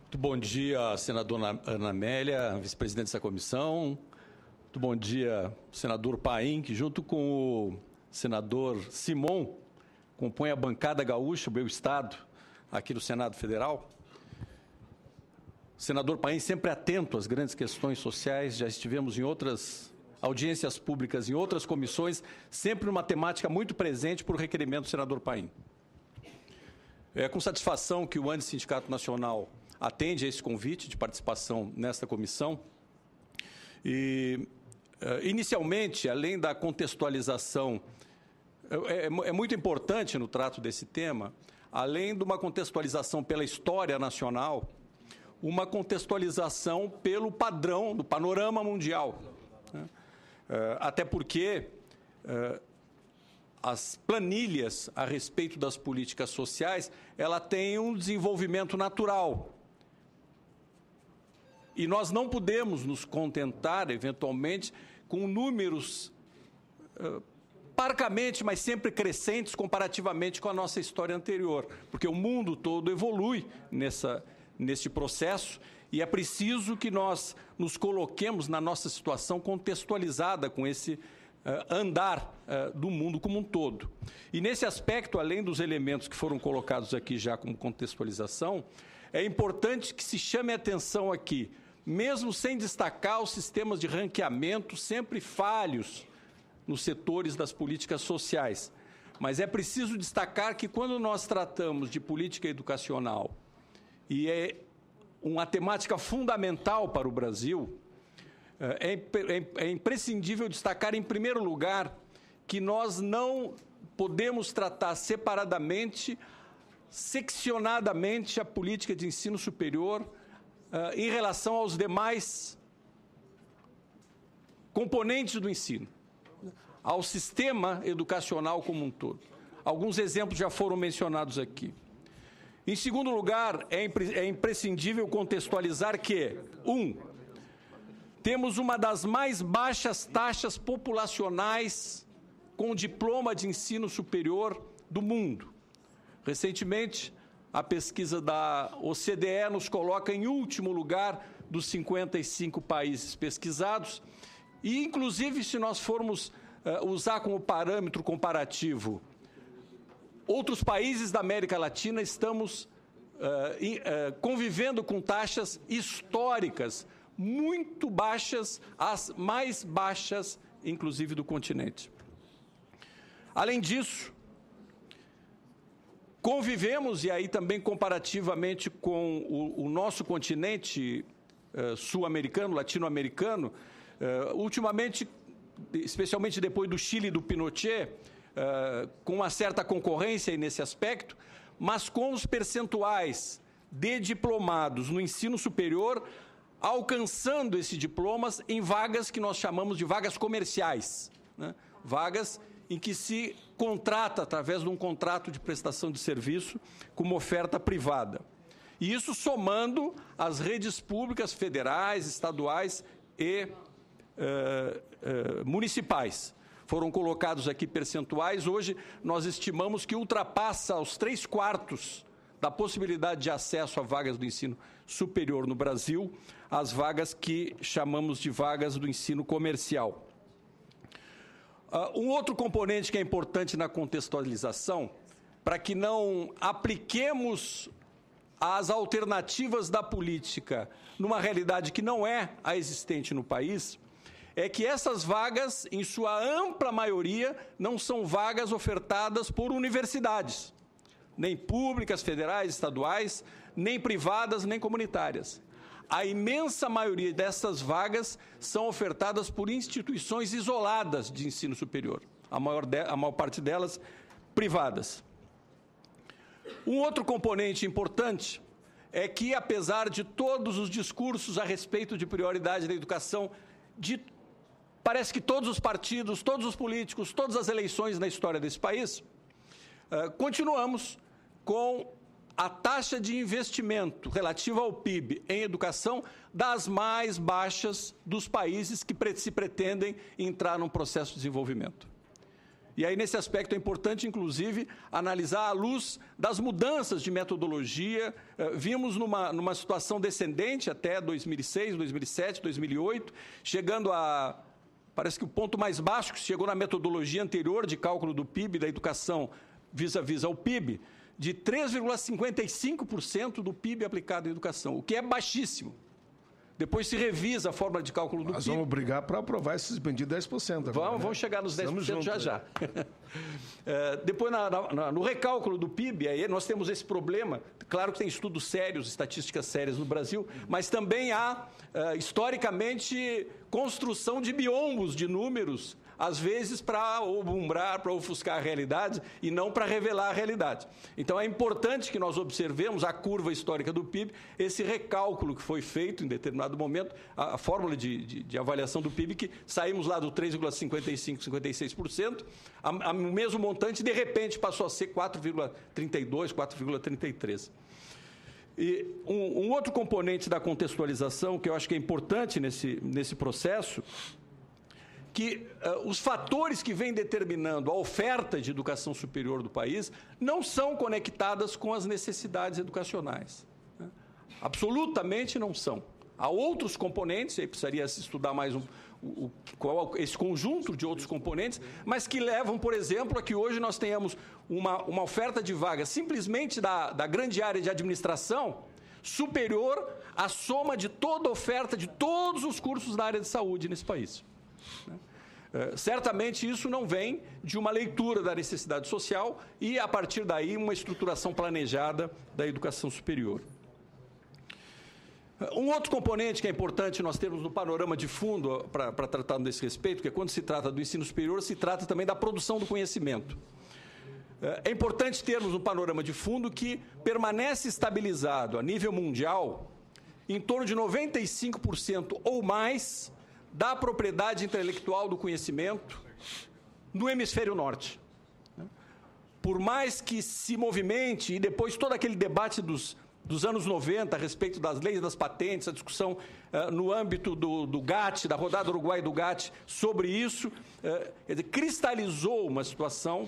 Muito bom dia, senadora Ana Amélia, vice-presidente dessa comissão. Muito bom dia, senador Paim, que junto com o senador Simon compõe a bancada gaúcha, o meu estado, aqui no Senado Federal. O senador Paim sempre atento às grandes questões sociais, já estivemos em outras audiências públicas, em outras comissões, sempre uma temática muito presente por requerimento do senador Paim. É com satisfação que o Antissindicato Nacional atende a esse convite de participação nesta comissão. E, inicialmente, além da contextualização, é muito importante no trato desse tema, além de uma contextualização pela história nacional, uma contextualização pelo padrão, do panorama mundial. Até porque as planilhas a respeito das políticas sociais, ela tem um desenvolvimento natural. E nós não podemos nos contentar, eventualmente, com números parcamente, mas sempre crescentes comparativamente com a nossa história anterior, porque o mundo todo evolui neste processo e é preciso que nós nos coloquemos na nossa situação contextualizada com esse andar do mundo como um todo. E nesse aspecto, além dos elementos que foram colocados aqui já como contextualização, é importante que se chame a atenção aqui, mesmo sem destacar os sistemas de ranqueamento sempre falhos nos setores das políticas sociais. Mas é preciso destacar que quando nós tratamos de política educacional, e é uma temática fundamental para o Brasil, é imprescindível destacar, em primeiro lugar, que nós não podemos tratar separadamente, seccionadamente, a política de ensino superior em relação aos demais componentes do ensino, ao sistema educacional como um todo. Alguns exemplos já foram mencionados aqui. Em segundo lugar, é imprescindível contextualizar que, temos uma das mais baixas taxas populacionais com diploma de ensino superior do mundo. Recentemente, a pesquisa da OCDE nos coloca em último lugar dos 55 países pesquisados e, inclusive, se nós formos usar como parâmetro comparativo outros países da América Latina, estamos convivendo com taxas históricas muito baixas, as mais baixas, inclusive, do continente. Além disso, convivemos, e aí também comparativamente com o nosso continente sul-americano, latino-americano, ultimamente, especialmente depois do Chile e do Pinochet, com uma certa concorrência nesse aspecto, mas com os percentuais de diplomados no ensino superior alcançando esses diplomas em vagas que nós chamamos de vagas comerciais, né? Vagas em que se contrata, através de um contrato de prestação de serviço, com uma oferta privada. E isso somando as redes públicas federais, estaduais e municipais. Foram colocados aqui percentuais. Hoje, nós estimamos que ultrapassa os 3/4 da possibilidade de acesso a vagas do ensino superior no Brasil, as vagas que chamamos de vagas do ensino comercial. Um outro componente que é importante na contextualização, para que não apliquemos as alternativas da política numa realidade que não é a existente no país, é que essas vagas, em sua ampla maioria, não são vagas ofertadas por universidades, nem públicas, federais, estaduais, nem privadas, nem comunitárias. A imensa maioria dessas vagas são ofertadas por instituições isoladas de ensino superior, a maior parte delas privadas. Um outro componente importante é que, apesar de todos os discursos a respeito de prioridade da educação, parece que todos os partidos, todos os políticos, todas as eleições na história desse país, continuamos com a taxa de investimento relativa ao PIB em educação das mais baixas dos países que se pretendem entrar num processo de desenvolvimento. E aí, nesse aspecto, é importante, inclusive, analisar à luz das mudanças de metodologia. Vimos numa situação descendente até 2006, 2007, 2008, chegando a... Parece que o ponto mais baixo que chegou na metodologia anterior de cálculo do PIB da educação vis-à-vis ao PIB, de 3,55% do PIB aplicado à educação, o que é baixíssimo. Depois se revisa a fórmula de cálculo do PIB. Nós vamos brigar para aprovar esses benditos 10% agora. Vamos chegar nos 10% já. Aí. Depois, no recálculo do PIB, aí nós temos esse problema. Claro que tem estudos sérios, estatísticas sérias no Brasil, mas também há, historicamente, construção de biombos de números, às vezes para obumbrar, para ofuscar a realidade e não para revelar a realidade. Então, é importante que nós observemos a curva histórica do PIB, esse recálculo que foi feito em determinado momento, a fórmula de avaliação do PIB, que saímos lá do 3,55%, 56%, o mesmo montante, de repente, passou a ser 4,32%, 4,33%. E um outro componente da contextualização, que eu acho que é importante nesse processo, que os fatores que vêm determinando a oferta de educação superior do país não são conectadas com as necessidades educacionais. Né? Absolutamente não são. Há outros componentes, aí precisaria se estudar mais esse conjunto de outros componentes, mas que levam, por exemplo, a que hoje nós tenhamos uma oferta de vagas simplesmente da grande área de administração superior à soma de toda a oferta de todos os cursos da área de saúde nesse país. Certamente isso não vem de uma leitura da necessidade social e, a partir daí, uma estruturação planejada da educação superior. Um outro componente que é importante nós termos no panorama de fundo para tratar desse respeito, que é quando se trata do ensino superior, se trata também da produção do conhecimento. É importante termos um panorama de fundo que permanece estabilizado a nível mundial em torno de 95% ou mais da propriedade intelectual do conhecimento no hemisfério norte. Por mais que se movimente, e depois todo aquele debate dos anos 90 a respeito das leis das patentes, a discussão no âmbito do GATT, da rodada uruguaia do GATT, sobre isso, cristalizou uma situação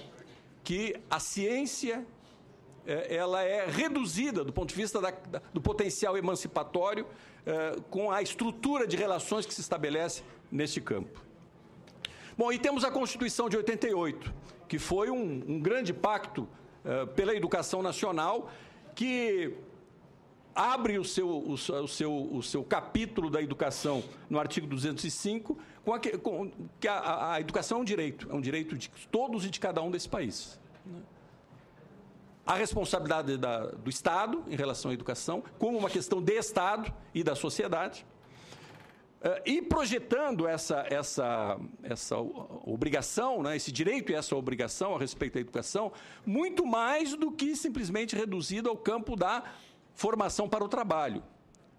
que a ciência ela é reduzida do ponto de vista do potencial emancipatório com a estrutura de relações que se estabelece neste campo. Bom, e temos a Constituição de 88, que foi um grande pacto pela educação nacional, que abre o seu capítulo da educação no artigo 205, que a educação é um direito de todos e de cada um desse país. A responsabilidade do Estado em relação à educação, como uma questão de Estado e da sociedade, e projetando essa obrigação, né, esse direito e essa obrigação a respeito da educação, muito mais do que simplesmente reduzido ao campo da formação para o trabalho,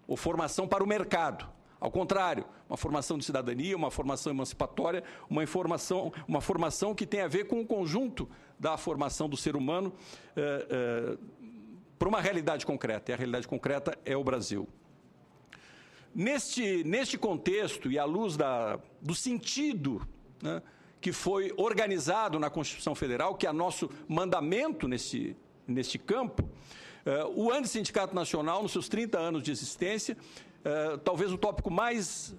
ou formação para o mercado. Ao contrário, uma formação de cidadania, uma formação emancipatória, uma formação que tem a ver com o conjunto da formação do ser humano para uma realidade concreta, e a realidade concreta é o Brasil. Neste contexto, e à luz do sentido, né, que foi organizado na Constituição Federal, que é nosso mandamento neste campo, o Antissindicato Nacional, nos seus 30 anos de existência, talvez o tópico mais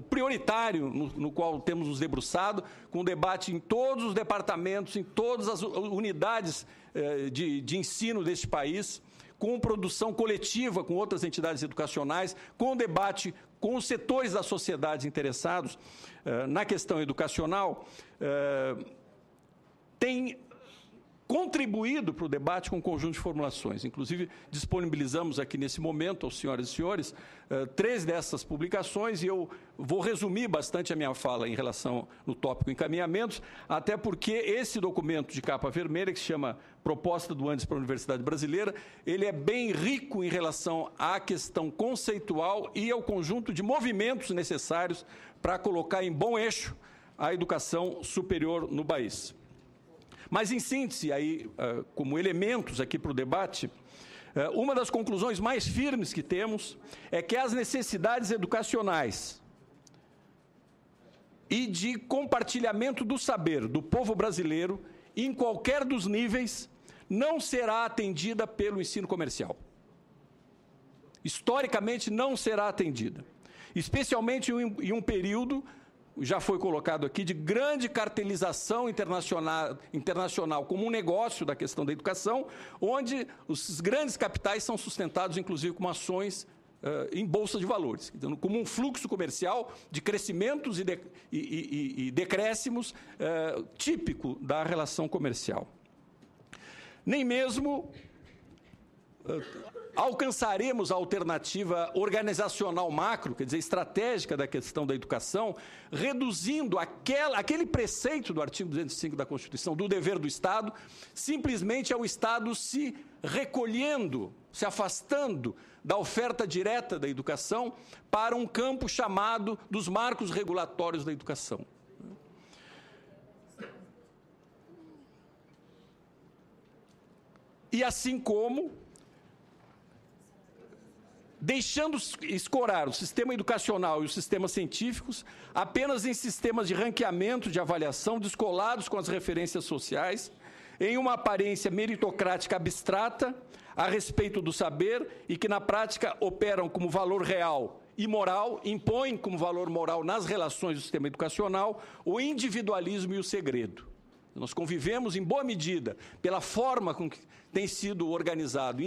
prioritário no qual temos nos debruçado, com debate em todos os departamentos, em todas as unidades de ensino deste país, com produção coletiva com outras entidades educacionais, com debate com os setores da sociedade interessados na questão educacional, tem contribuído para o debate com um conjunto de formulações. Inclusive, disponibilizamos aqui nesse momento, aos senhoras e senhores, 3 dessas publicações, e eu vou resumir bastante a minha fala em relação no tópico encaminhamentos, até porque esse documento de capa vermelha, que se chama Proposta do Andes para a Universidade Brasileira, ele é bem rico em relação à questão conceitual e ao conjunto de movimentos necessários para colocar em bom eixo a educação superior no país. Mas, em síntese, aí, como elementos aqui para o debate, uma das conclusões mais firmes que temos é que as necessidades educacionais e de compartilhamento do saber do povo brasileiro em qualquer dos níveis não será atendida pelo ensino comercial. Historicamente, não será atendida. Especialmente em um período, já foi colocado aqui, de grande cartelização internacional como um negócio da questão da educação, onde os grandes capitais são sustentados, inclusive, com ações em bolsa de valores, então, como um fluxo comercial de crescimentos e decréscimos típico da relação comercial. Nem mesmo alcançaremos a alternativa organizacional macro, quer dizer, estratégica da questão da educação, reduzindo aquele preceito do artigo 205 da Constituição, do dever do Estado, simplesmente ao Estado se recolhendo, se afastando da oferta direta da educação para um campo chamado dos marcos regulatórios da educação. E assim como deixando escorar o sistema educacional e os sistemas científicos apenas em sistemas de ranqueamento, de avaliação, descolados com as referências sociais, em uma aparência meritocrática abstrata a respeito do saber e que, na prática, operam como valor real e moral, impõem como valor moral nas relações do sistema educacional o individualismo e o segredo. Nós convivemos, em boa medida, pela forma com que tem sido organizado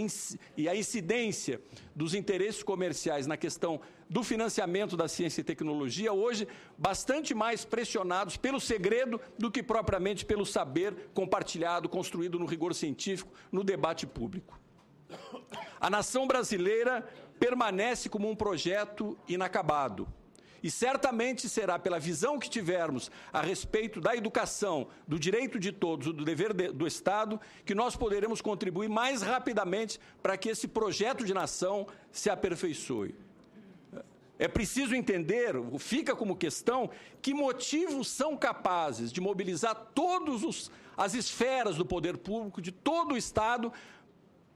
e a incidência dos interesses comerciais na questão do financiamento da ciência e tecnologia, hoje bastante mais pressionados pelo segredo do que propriamente pelo saber compartilhado, construído no rigor científico, no debate público. A nação brasileira permanece como um projeto inacabado. E certamente será pela visão que tivermos a respeito da educação, do direito de todos, do dever do Estado, que nós poderemos contribuir mais rapidamente para que esse projeto de nação se aperfeiçoe. É preciso entender, fica como questão, que motivos são capazes de mobilizar todas as esferas do poder público, de todo o Estado,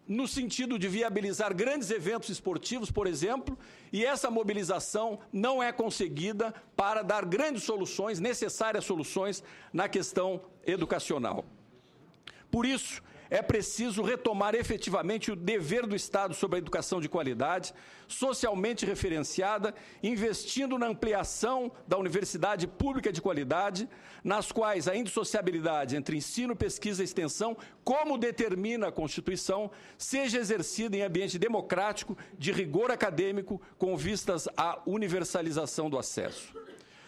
no sentido de viabilizar grandes eventos esportivos, por exemplo, e essa mobilização não é conseguida para dar grandes soluções, necessárias soluções, na questão educacional. Por isso, é preciso retomar efetivamente o dever do Estado sobre a educação de qualidade, socialmente referenciada, investindo na ampliação da universidade pública de qualidade, nas quais a indissociabilidade entre ensino, pesquisa e extensão, como determina a Constituição, seja exercida em ambiente democrático, de rigor acadêmico, com vistas à universalização do acesso.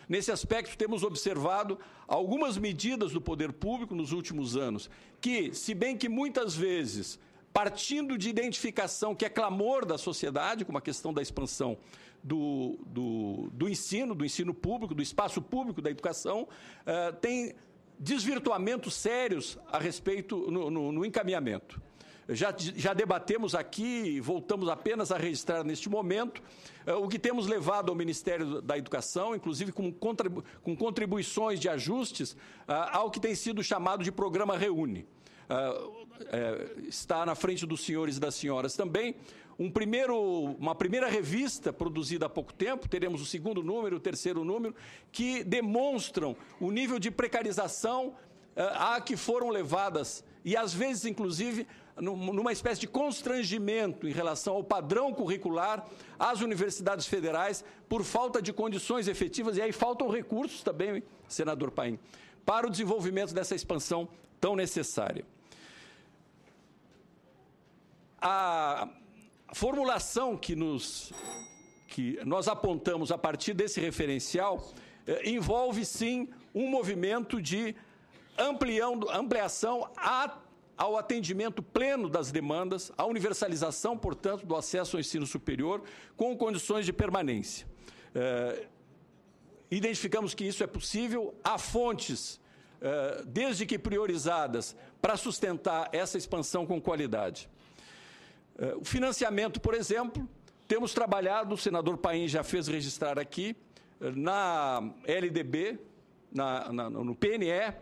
Nesse aspecto, temos observado algumas medidas do poder público nos últimos anos, que, se bem que muitas vezes, partindo de identificação que é clamor da sociedade, como a questão da expansão do ensino público, do espaço público da educação, tem desvirtuamentos sérios a respeito no encaminhamento. Já debatemos aqui, voltamos apenas a registrar neste momento, o que temos levado ao Ministério da Educação, inclusive com contribuições de ajustes ao que tem sido chamado de Programa Reúne. Está na frente dos senhores e das senhoras também uma primeira revista produzida há pouco tempo, teremos o segundo número, o terceiro número, que demonstram o nível de precarização a que foram levadas, e às vezes, inclusive, numa espécie de constrangimento em relação ao padrão curricular, às universidades federais, por falta de condições efetivas, e aí faltam recursos também, senador Paim, para o desenvolvimento dessa expansão tão necessária. A formulação que nós apontamos a partir desse referencial envolve, sim, um movimento de ampliação ao atendimento pleno das demandas, à universalização, portanto, do acesso ao ensino superior com condições de permanência. Identificamos que isso é possível, há fontes, desde que priorizadas, para sustentar essa expansão com qualidade. O financiamento, por exemplo, temos trabalhado, o senador Paim já fez registrar aqui, na LDB, no PNE,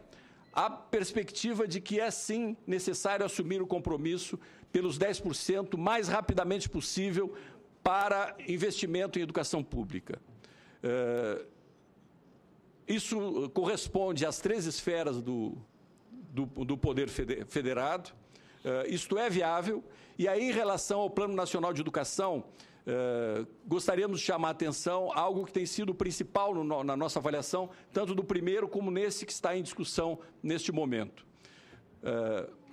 a perspectiva de que é, sim, necessário assumir o compromisso pelos 10% mais rapidamente possível para investimento em educação pública. Isso corresponde às 3 esferas do poder federado. Isto é viável. E aí, em relação ao Plano Nacional de Educação, gostaríamos de chamar a atenção a algo que tem sido principal na nossa avaliação, tanto do primeiro como nesse que está em discussão neste momento.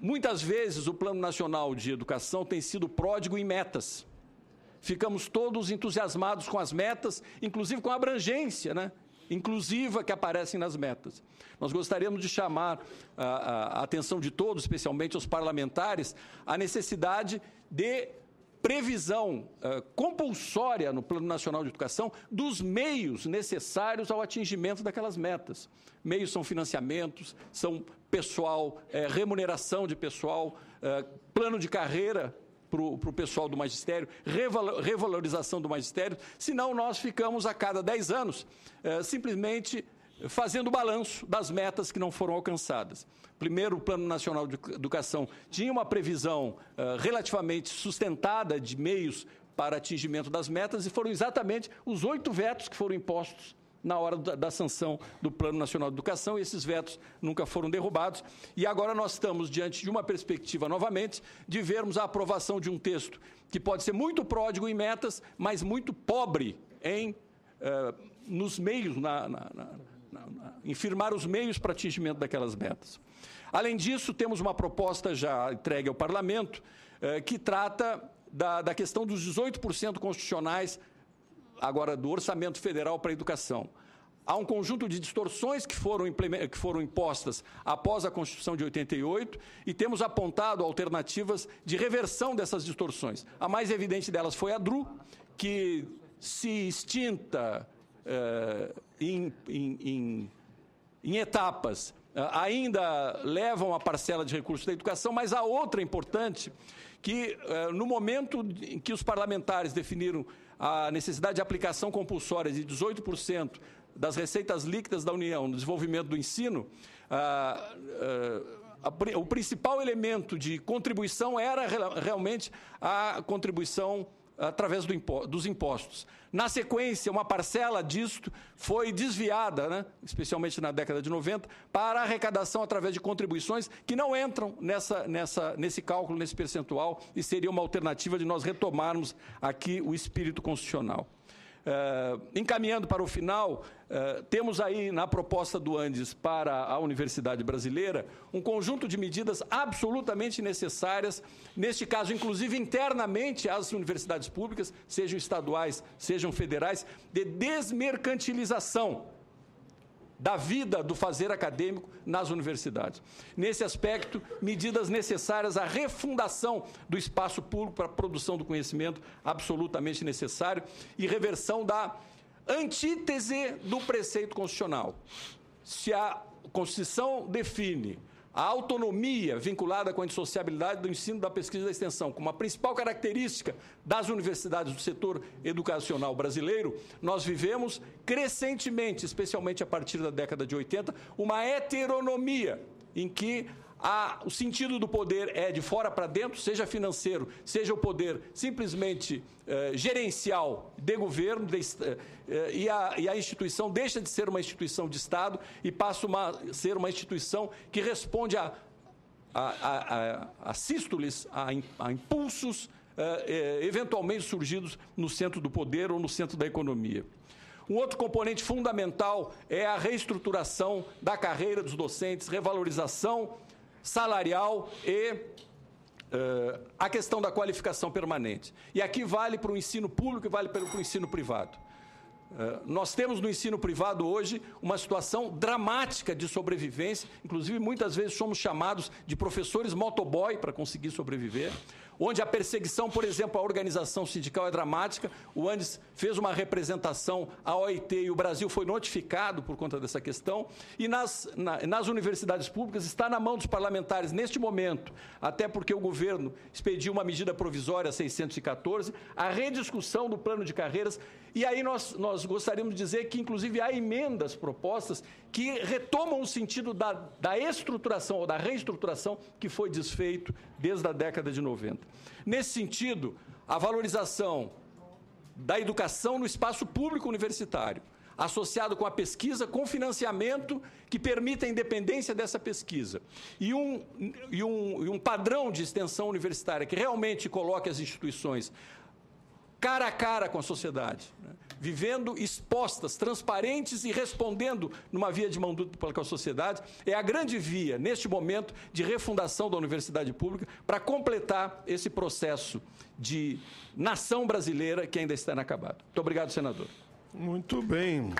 Muitas vezes o Plano Nacional de Educação tem sido pródigo em metas. Ficamos todos entusiasmados com as metas, inclusive com a abrangência, né, inclusiva que aparecem nas metas. Nós gostaríamos de chamar a atenção de todos, especialmente os parlamentares, a necessidade de previsão compulsória no Plano Nacional de Educação dos meios necessários ao atingimento daquelas metas. Meios são financiamentos, são pessoal, remuneração de pessoal, plano de carreira para o pessoal do magistério, revalorização do magistério, senão nós ficamos a cada 10 anos simplesmente fazendo balanço das metas que não foram alcançadas. Primeiro, o Plano Nacional de Educação tinha uma previsão relativamente sustentada de meios para atingimento das metas e foram exatamente os 8 vetos que foram impostos na hora da sanção do Plano Nacional de Educação, e esses vetos nunca foram derrubados. E agora nós estamos diante de uma perspectiva, novamente, de vermos a aprovação de um texto que pode ser muito pródigo em metas, mas muito pobre nos meios, em firmar os meios para atingimento daquelas metas. Além disso, temos uma proposta já entregue ao Parlamento que trata da questão dos 18% constitucionais agora do orçamento federal para a educação. Há um conjunto de distorções que foram impostas após a Constituição de 88 e temos apontado alternativas de reversão dessas distorções. A mais evidente delas foi a DRU, que se extinta em etapas, ainda levam a parcela de recursos da educação, mas há outra importante, que no momento em que os parlamentares definiram a necessidade de aplicação compulsória de 18% das receitas líquidas da União no desenvolvimento do ensino, o principal elemento de contribuição era realmente a contribuição através dos impostos. Na sequência, uma parcela disto foi desviada, né, especialmente na década de 90, para a arrecadação através de contribuições que não entram nesse cálculo, nesse percentual, e seria uma alternativa de nós retomarmos aqui o espírito constitucional. Encaminhando para o final, temos aí na proposta do Andes para a Universidade Brasileira um conjunto de medidas absolutamente necessárias, neste caso, inclusive internamente às universidades públicas, sejam estaduais, sejam federais, de desmercantilização da vida do fazer acadêmico nas universidades. Nesse aspecto, medidas necessárias à refundação do espaço público para a produção do conhecimento, absolutamente necessário, e reversão da antítese do preceito constitucional. Se a Constituição define a autonomia vinculada com a indissociabilidade do ensino, da pesquisa e da extensão como a principal característica das universidades do setor educacional brasileiro, nós vivemos crescentemente, especialmente a partir da década de 80, uma heteronomia em que o sentido do poder é de fora para dentro, seja financeiro, seja o poder simplesmente gerencial de governo, e a instituição deixa de ser uma instituição de Estado e passa a ser uma instituição que responde a sístoles, a impulsos eventualmente surgidos no centro do poder ou no centro da economia. Um outro componente fundamental é a reestruturação da carreira dos docentes, revalorização salarial e a questão da qualificação permanente. E aqui vale para o ensino público e vale para o ensino privado. Nós temos no ensino privado hoje uma situação dramática de sobrevivência, inclusive muitas vezes somos chamados de professores motoboy para conseguir sobreviver, onde a perseguição, por exemplo, à organização sindical é dramática. O Andes fez uma representação à OIT e o Brasil foi notificado por conta dessa questão. E nas universidades públicas está na mão dos parlamentares neste momento, até porque o governo expediu uma medida provisória 614, a rediscussão do plano de carreiras. E aí nós gostaríamos de dizer que, inclusive, há emendas propostas que retomam o sentido da estruturação ou da reestruturação que foi desfeito desde a década de 90. Nesse sentido, a valorização da educação no espaço público universitário, associado com a pesquisa, com financiamento que permita a independência dessa pesquisa. E um padrão de extensão universitária que realmente coloque as instituições cara a cara com a sociedade, né? Vivendo expostas, transparentes e respondendo numa via de mão dupla com a sociedade, é a grande via, neste momento, de refundação da universidade pública para completar esse processo de nação brasileira que ainda está inacabado. Muito obrigado, senador. Muito bem.